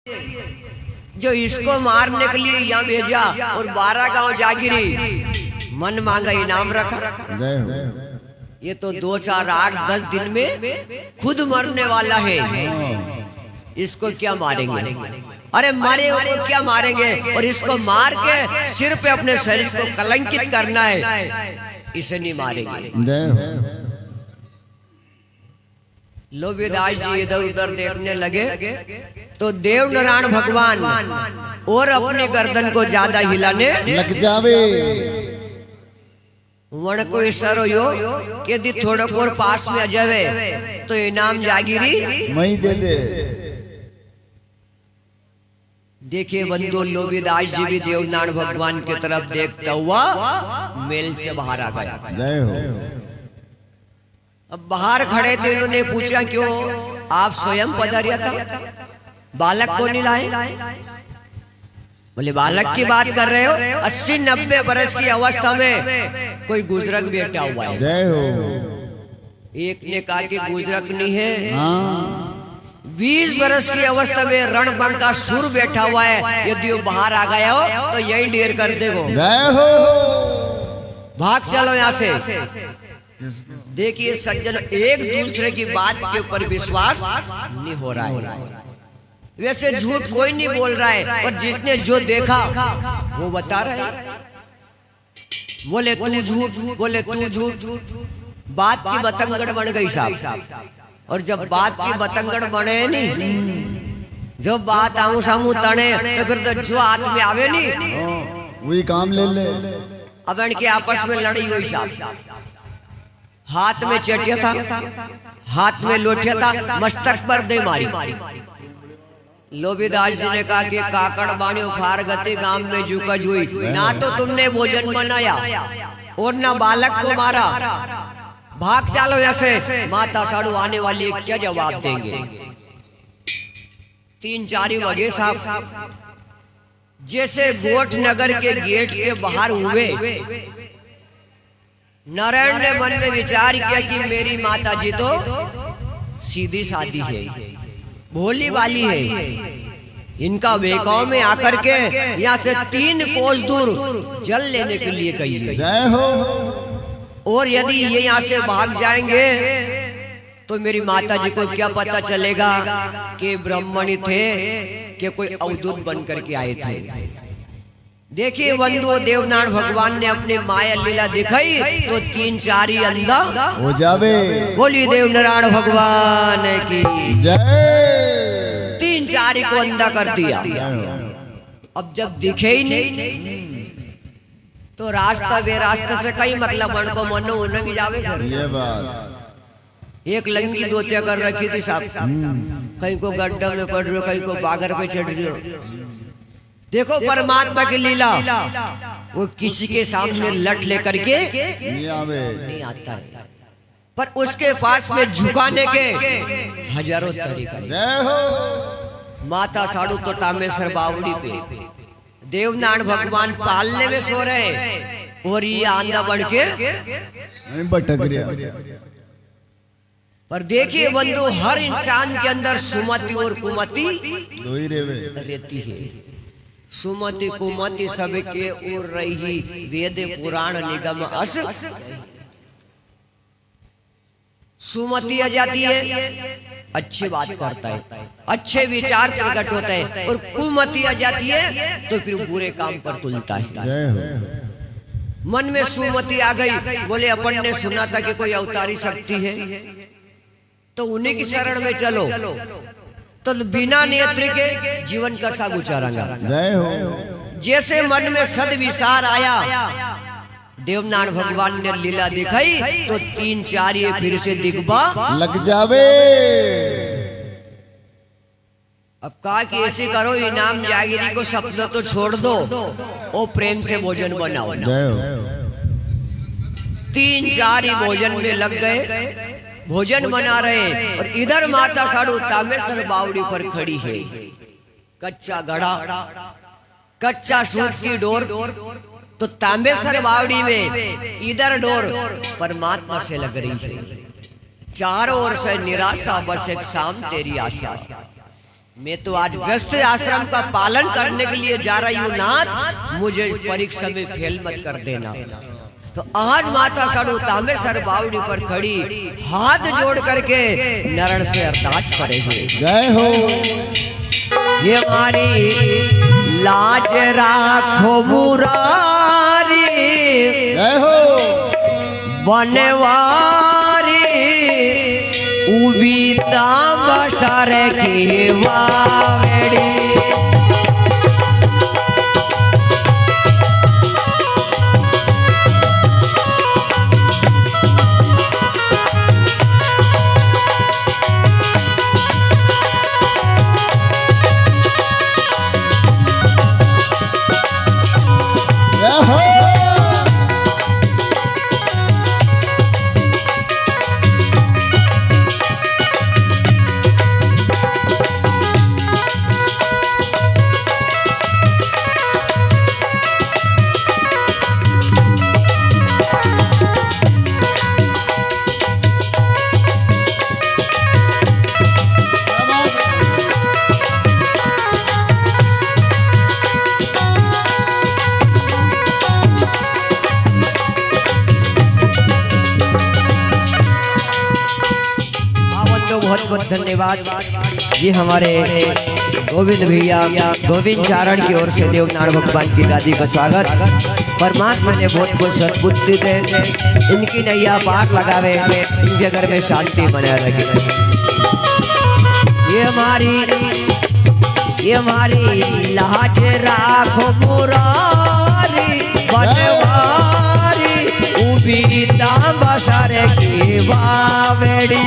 जो इसको मारने के लिए यहाँ भेजा और 12 गांव जागिरी मन मांगा इनाम रखा। ये तो 2, 4, 8, 10 दिन में खुद मरने वाला है। इसको क्या मारेंगे? अरे मारे को क्या मारेंगे? और इसको मार के सिर पे अपने शरीर को कलंकित करना है, इसे नहीं मारेंगे। लोभीदास जी इधर उधर देखने लगे तो देव नारायण भगवान और अपनी गर्दन को ज्यादा हिलाने लग जावे। वण को इशारो यो कि यदि थोड़ा और पास में आ जावे तो इनाम जागिरी मई दे दे। देखिए बंधु, लोभीदास जी भी देवनारायण भगवान की तरफ देखता हुआ मेल से बाहर आ गया। जय हो। अब बाहर खड़े थे, इन्होंने पूछा क्यों आप स्वयं पधारिया था, बालक को नहीं लाए? बोले बालक की बात कर रहे हो? 80-90 बरस की अवस्था में कोई गुजरक बैठा हुआ है। जय हो। एक ने कहा कि गुजरक नहीं है, हाँ। 20 बरस की अवस्था में रणभंग का सुर बैठा हुआ है। यदि वो बाहर आ गया हो तो यही ढेर कर देगो। जय हो। भाग चलो यहाँ से। देखिए सज्जन, एक दूसरे की बात के ऊपर विश्वास नहीं हो रहा है। वैसे झूठ कोई नहीं बोल रहा है, और जिसने जो देखा वो बता रहा है। बोले तू झूठ, बोले तू झूठ। बात की बतंगड़ बन गई साहब। और जब बात की बतंगड़ बने नहीं, जब बात आमू सामू तने तो फिर तो जो हाथ में आवे नहीं वही काम ले ले। अब इनके आपस में लड़ी हुई साहब। हाथ में चटिया था, हाथ में लोटिया था, मस्तक पर दे मारी। लोभीदास जी ने कहा कि काकड़ बाणियों फार गति गांव में जुकज हुई। ना तो तुमने भोजन बनाया और ना बालक को मारा, भाग चलो ऐसे। माता साड़ू आने वाली क्या जवाब देंगे? 3-4 बजे साहब जैसे गोठ नगर के गेट के बाहर हुए, नारायण ने मन में विचार किया कि मेरी माता जी तो सीधी सादी है, भोली वाली है। इनका बेकाव में आकर के यहाँ से 3 कोस दूर जल लेने के लिए कही गई। जय हो। और यदि ये यहाँ से भाग जाएंगे तो मेरी माता जी को क्या पता चलेगा कि ब्राह्मण थे कि कोई अवधूत बन करके आए थे। देखिए बंधु, देवनारायण भगवान ने अपनी माया लीला दिखाई तो 3-4 ही अंधा हो जावे। बोली देवनारायण भगवान की जय। 3-4 को अंधा कर दिया। अब जब दिखे ही नहीं तो रास्ता बेरास्ता से कई मतलब मन को मनो उन्हें जावे घर। ये बात। एक लंगी दोतिया कर रखी थी साहब, कहीं को गड्ढा में पड़ रहे हो, कहीं को बागर पे चढ़ रहे हो। देखो परमात्मा की लीला, वो किसी के सामने लट लेकर के नहीं आता है, पर उसके पास में झुकाने के हजारों तरीके। जय हो। माता साड़ू तो तामेश्वर बावड़ी पे, देवनारायण भगवान पालने में सो रहे और ये आंधा बढ़ के भटक गया। पर देखिए बंधु, हर इंसान के अंदर सुमति और कुमति दो ही रहती है। सुमति कुमति सबके उर रही, वेद पुराण निगम अस। सुमति आ जाती है, अच्छी बात करता है, अच्छे विचार प्रकट होते हैं, और कुमति आ जाती है तो फिर बुरे काम पर तुलता है। जय हो। मन में सुमति आ गई, बोले अपन ने सुना था कि कोई अवतारी शक्ति है तो उन्हीं की शरण में चलो, तो बिना नेत्र के जीवन का सा गुजारेंगे। जय हो। जैसे मन में सद विचार आया, देवनारायण भगवान ने लीला दिखाई तो 3-4 ये फिर से दिखबा लग जावे। अब कहा कि ऐसे करो, इनाम जागिरी को सपना तो छोड़ दो और प्रेम से भोजन बनाओ। जय हो। 3-4 ही भोजन में लग गए, भोजन बना रहे। और इधर माता साड़ू तामेश्वर बावड़ी पर खड़ी है। कच्चा घड़ा, कच्चा सूत की डोर, तो तामेश्वर बावड़ी में इधर डोर परमात्मा से लग रही है। चारों ओर से निराशा, बस एक शाम तेरी आशा। मैं तो आज ग्रस्त आश्रम का पालन करने के लिए जा रही हूँ नाथ, मुझे परीक्षा में फेल मत कर देना। तो आज माता साधु तामेश्वर बावड़ी पर खड़ी हाथ जोड़ करके नरण से अरदास करेंगे। जय हो। ये हमारी लाज राखो मुरारी, जय हो। बनवारी उबीता बसर की वावड़ी। बहुत बहुत धन्यवाद। ये हमारे गोविंद भैया गोविंद चारण की ओर से देवनारायण भगवान की दादी का स्वागत। परमात्मा ने बहुत बहुत सद्बुद्धि दे, इनकी नैया पार लगावे, इनके घर में शांति बने रहे। ये हमारी लाज राखो मुरारी, बनवारी उबीता बसर की वावड़ी।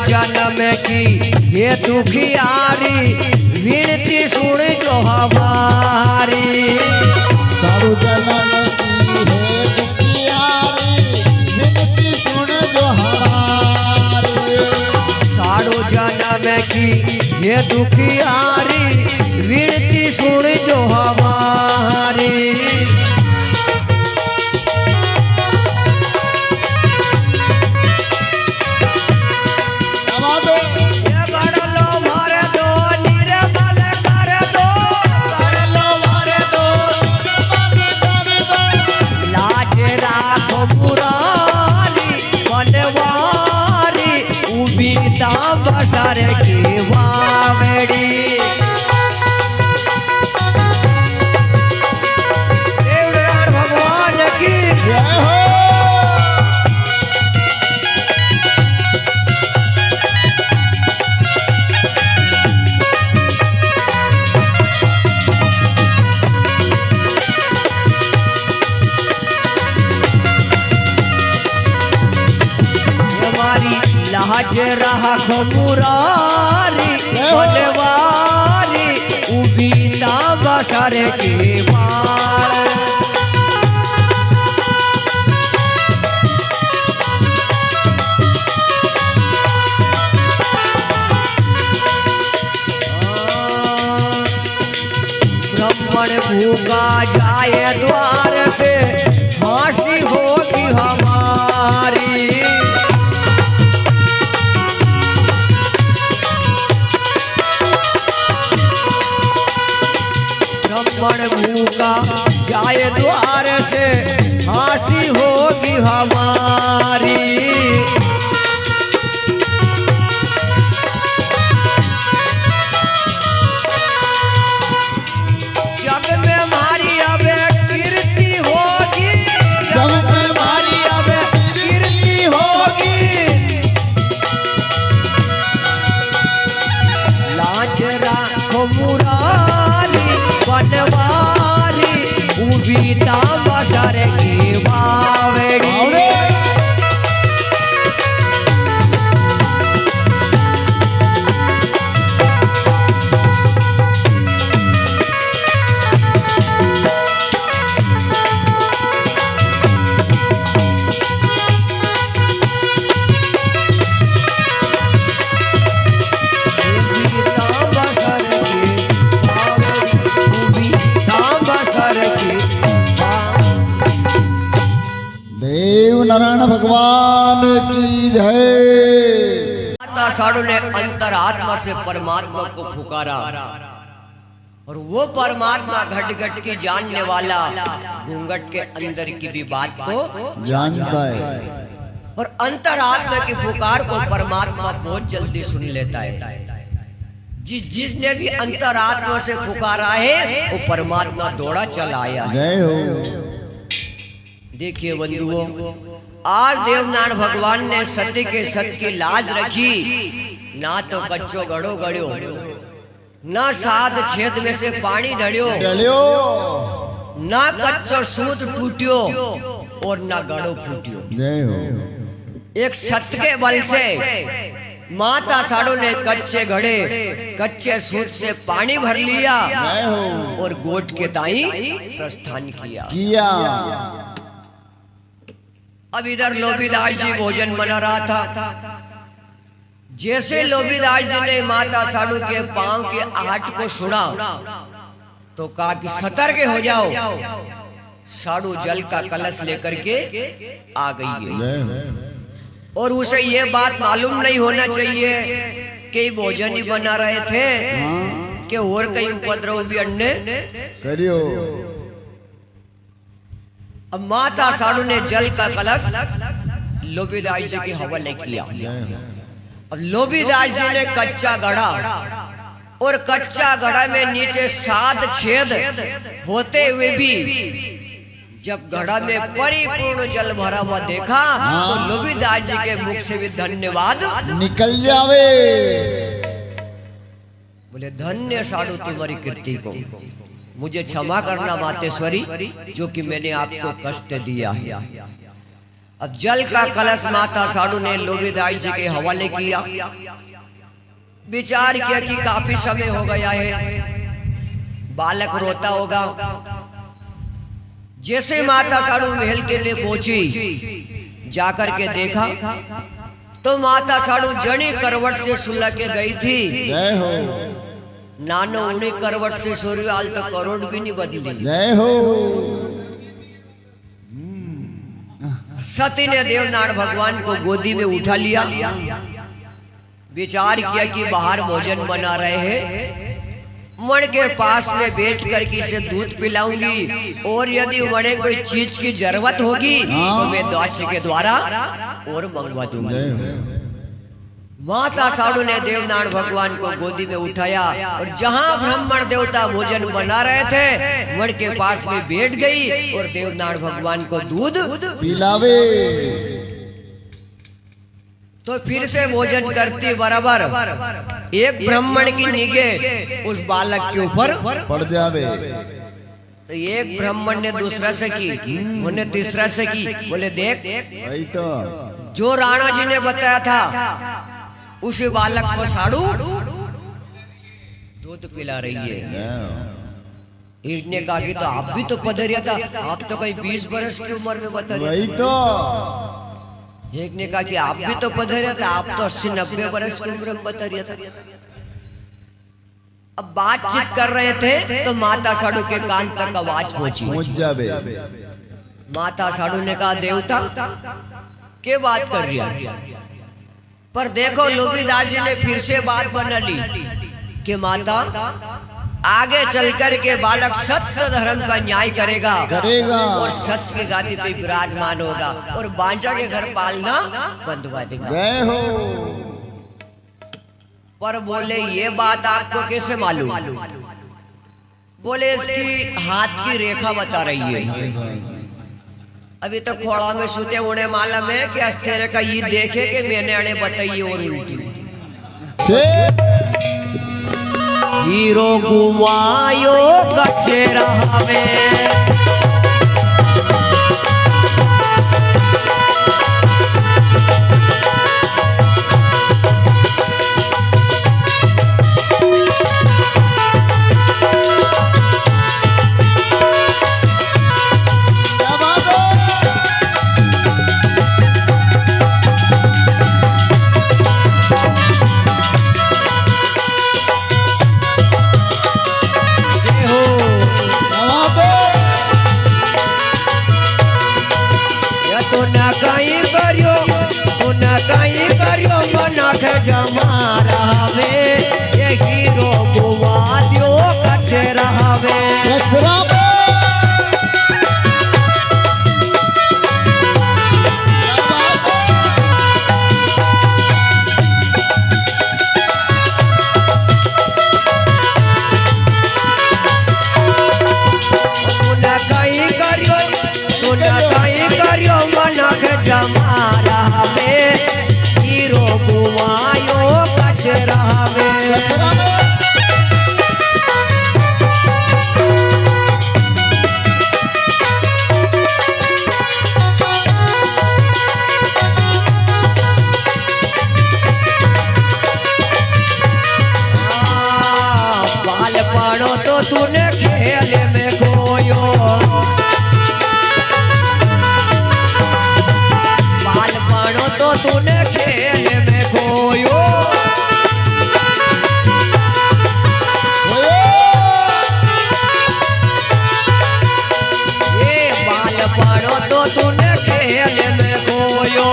जन्म की ये दुखियारी विनती सुन जो हमारी। साधु जन्म की है दुखियारी विनती सुन जो हमारी। साधु जन्म की ये दुखियारी विनती सुन जो हमारी। बसर की वावड़ी। देवनारायण भगवान की जय हो। लाज राखो मुरारी, बनवारी उबीता बसर के बाल। ब्राह्मण भूखा जाए द्वार से, फांसी होगी हमारी। ब्राह्मण भूखा जाए द्वार से, फांसी होगी हमारी। पीता बसर की बावड़ी। देव नारायण भगवान की जय। माता साधु ने अंतरात्मा से परमात्मा को पुकारा और वो परमात्मा घट घट की जानने वाला घूंघट के अंदर की भी बात को जानता है और अंतरात्मा की पुकार को परमात्मा बहुत जल्दी सुन लेता है। जिसने भी अंतरात्मा से पुकारा है वो परमात्मा दौड़ा चला आया है। जय हो। देखिए बंधुओं, आज देवनारायण भगवान ने सत्य के सत्य की लाज रखी। ना तो कच्चो गड़ो गड़ो, ना साध छेद में से पानी ढड़ियो, ना कच्चो सूत टूटियो और ना गड़ो फूटियो। जय हो। एक सत्य के बल से माता साधु ने कच्चे घड़े कच्चे सूत से पानी भर लिया और गोट के दाई प्रस्थान किया। अब इधर लोबीदास जी भोजन बना रहा था। जैसे लोबीदास जी ने माता साधु के पांव के आहट को सुना तो कहा कि सतर्क हो जाओ। साधु जल का कलश लेकर के आ गई है और उसे ये बात मालूम नहीं होना चाहिए कि भोजन ही बना रहे थे कि और कहीं उपद्रव भी अन्य करियो। अब माता साधु ने जल का कलश लोबीदास जी के हवाले किया। अब लोबीदास जी ने कच्चा घड़ा और कच्चा घड़ा में नीचे 7 छेद होते हुए भी जब घड़ा में परिपूर्ण जल भरा हुआ देखा तो लोबीदास जी के मुख से भी धन्यवाद निकल जावे। बोले धन्य साधु तुम्हारी कीर्ति को, मुझे क्षमा करना मातेश्वरी जो कि मैंने आपको कष्ट दिया है। अब जल का कलश माता साधु ने लोबीदास जी के हवाले किया। विचार किया कि काफी समय हो गया है, बालक रोता होगा। जैसे माता साधु महल के लिए पहुंची, जाकर के देखा तो माता साधु जनी करवट से सुलह के गई थी। जय हो। नानो उन्हीं करवट से सूर्यवाल तो करोड़ भी नहीं बदली। जय हो। सती ने देवनारायण भगवान को गोदी में उठा लिया। विचार किया कि बाहर भोजन बना रहे हैं, मण के पास में बैठ कर इसे दूध पिलाऊंगी और यदि मणे कोई चीज की जरूरत होगी तो मैं दासी के द्वारा और मंगवा दूंगी। माता साधु ने देवनारायण भगवान को गोदी में उठाया और जहां ब्राह्मण देवता भोजन बना रहे थे मण के पास में बैठ गई और देवनारायण भगवान को दूध पिलावे। तो फिर से भोजन करती बराबर एक ब्राह्मण की निगाह उस बालक के ऊपर पड़ जावे। तो एक ब्राह्मण ने दूसरा से की, उन्होंने तीसरा से की। बोले देख, वही तो जो राणा जी ने बताया था उसी बालक को साधु दूध पिला रही है। एक ने कहा कि तो आप भी तो पधरिया था, आप तो कहीं 20 बरस की उम्र में बता रहे। वही तो। एक ने कहा कि आप भी तो पधरिया था, आप तो 80-90 बरस की उम्र में बता रहा था। अब बातचीत कर रहे थे तो माता साधु के कान तक आवाज पहुंची। जावे। माता साधु ने कहा देवता क्या बात कर रही है? पर देखो लोबीदास जी ने फिर से बात बना ली कि माता आगे चलकर के बालक सत्य धर्म का न्याय करेगा और सत्य की गादी पे विराजमान होगा और बांझा के घर पालना बंधवा देगा। जय हो। पर बोले ये बात आपको कैसे मालूम? बोले इसकी हाथ की रेखा बता रही है। अभी तो खोड़ा में सूते उन्हें मालूम है कि अस्तेरे का ये देखे कि मैंने अड़े बताइए और उल्टी। हीरो गुमायो कच्चे रहा में कहीं करियो मनख जमारावे ये हीरो गुवा दियो कचे रहावे कहीं करियो मनख जमारावे हीरो गुवायो कचरावे बाल पड़ो तो तूने खेल में खोयो तो तूने खेल में खोयो ये बाल पड़ो तो तूने खेल में खोयो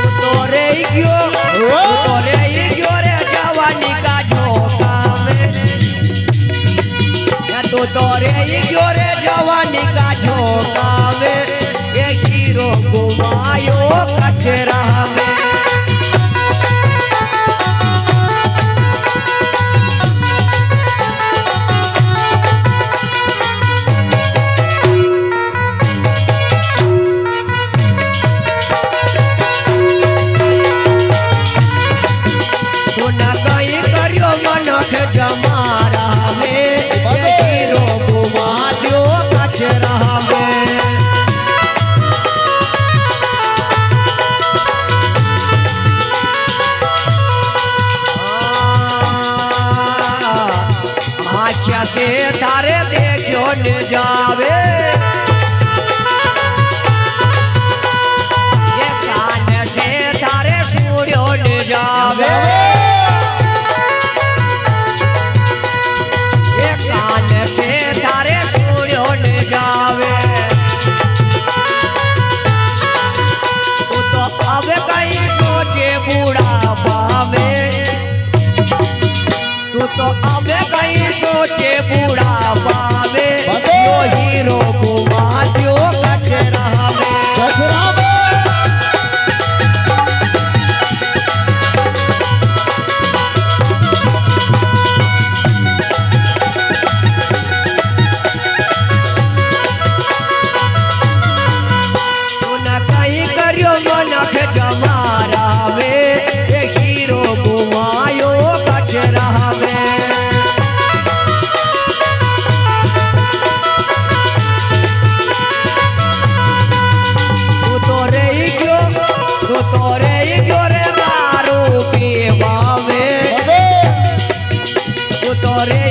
तू तो रे रे जवानी का झोंका में तू तो रे जवानी का झोंका में ये हीरो गुवायो कचरा में तू न कहीं करियो मनख जमारा में ये हीरो गुवा दियो कचरा में आँखिया से तारे देखियो न जावे ये कान से तारे सूर्यो न जावे ये कान से तारे सूर्यो न जावे तू तो अब कहीं सोचे बूढ़ा में तू तो अब कहीं सोचे बूढ़ा पावे यो हीरो गुवा दियो कचरा में तू न कहीं करियो मनख जमारावे ये हीरो गुवायो कचरा में रे दारू पीवा में तू तो रे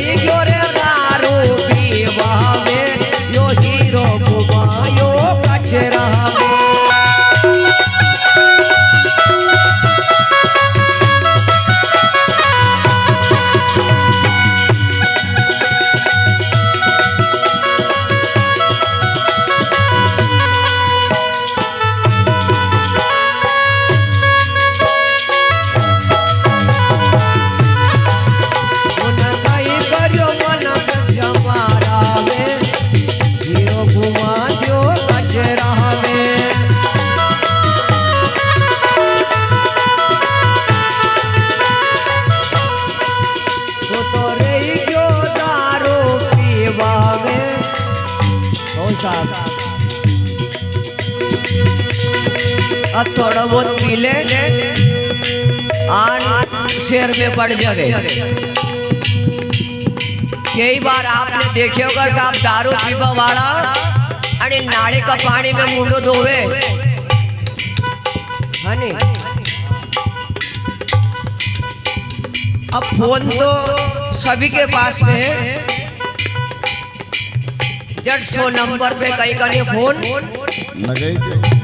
दारू पीवा में यो हीरो गुवायो कचरा में अब थोड़ा बहुत पी ले आन शेर में बढ़ जावे। कई बार आपने देखे होगा साहब दारू पीवा वाला अरे नाले का पानी में मुंडो धोवे है नी। अब फोन तो सभी के पास में है, जट 100 नंबर पे कहीं का नहीं फोन लगाई दे।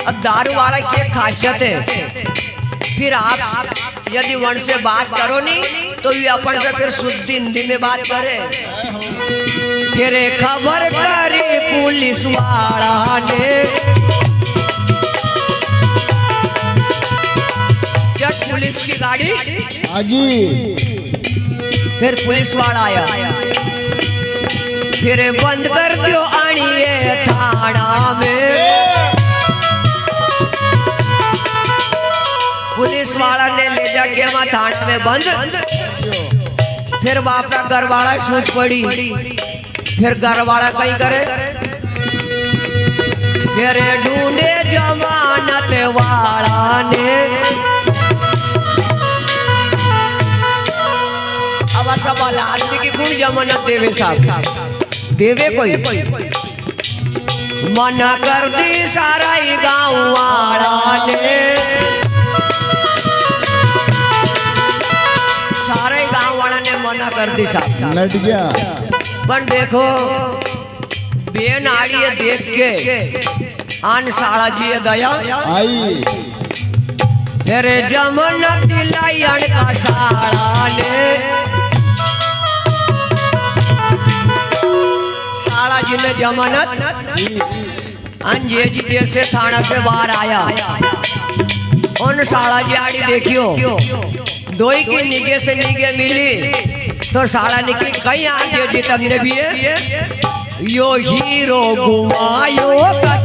अब दारू वाला की खासियत है, फिर आप यदि वन से बात करो नहीं तो ये अपन से फिर शुद्ध हिंदी में बात करे। फिर खबर करी पुलिस वाला ने पुलिस की गाड़ी। आगी फिर पुलिस वाला आया, फिर बंद कर दियो आनिए थाना में। पुलिस वाला ने ले जाके वहां थाना में बंद। फिर बाप का घर वाला सोच पड़ी, फिर घर वाला कहीं करे, फिर ढूंढे जमानत वाला ने। अब सवाल आदमी की गुण जमानत देवे साहब, देवे कोई? मना कर दी सारा ही गाँव वाला ने, सारे गांव वाला ने मना कर दी साहब। लट गया। पर देखो बेन आड़ी है देख के आन साला जी दया आई फिर जमानत दिलाई अण का साला ने। साला जी ने जमानत अंजे जी जैसे थाना से बाहर आया। उन साला जी आड़ी देखियो, दोई की निगे से निगे मिली तो साला निकली कहीं आज जी तमने भी है। यो हीरो घुमायो कर